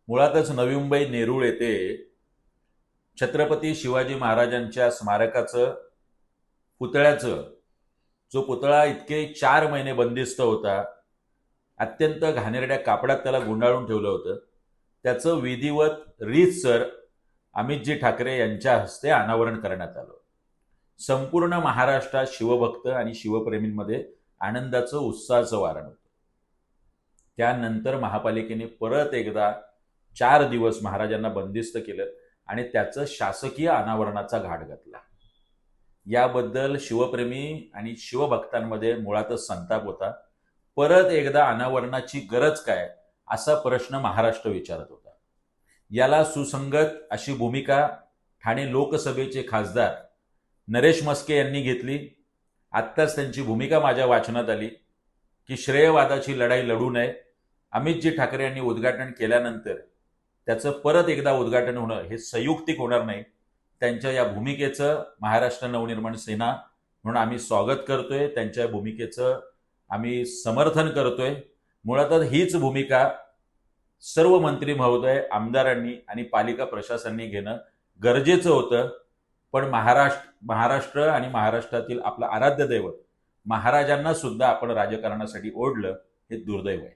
मुळातच नवी मुंबई नेरूळ येथे छत्रपती शिवाजी महाराजांच्या स्मारकाचं पुतळ्याचं जो पुतळा इतके 4 महिने बंदिस्त होता, अत्यंत घाणेरड्या कापडात त्याला गुंडाळून ठेवलं होतं, त्याचं विधिवत रीतसर अमितजी ठाकरे यांच्या हस्ते अनावरण करण्यात आलं. संपूर्ण महाराष्ट्रात शिवभक्त आणि शिवप्रेमींमध्ये आनंदाचं उत्साहाचं वारण होतं. त्यानंतर महापालिकेने परत एकदा 4 दिवस महाराजांना बंदिस्त केलं आणि त्याचं शासकीय अनावरणाचा घाट घातला. याबद्दल शिवप्रेमी आणि शिवभक्तांमध्ये मुळातच संताप होता. परत एकदा अनावरणाची गरज काय, असा प्रश्न महाराष्ट्र विचारत होता. याला सुसंगत अशी भूमिका ठाणे लोकसभेचे खासदार नरेश मस्के यांनी घेतली. आत्ताच त्यांची भूमिका माझ्या वाचनात आली की श्रेयवादाची लढाई लढू नये. अमितजी ठाकरे यांनी उद्घाटन केल्यानंतर त्याचं परत एकदा उद्घाटन होणं हे संयुक्तिक होणार नाही. त्यांच्या या भूमिकेचं महाराष्ट्र नवनिर्माण सेना म्हणून आम्ही स्वागत करतोय. त्यांच्या भूमिकेचं आम्ही समर्थन करतोय. मुळातच हीच भूमिका सर्व मंत्री महोदय, आमदारांनी आणि पालिका प्रशासनाने घेणं गरजेचं होतं. पण महाराष्ट्र आणि महाराष्ट्रातील आपलं आराध्य दैवत महाराजांना सुद्धा आपण राजकारणासाठी ओढलं, हे दुर्दैव आहे.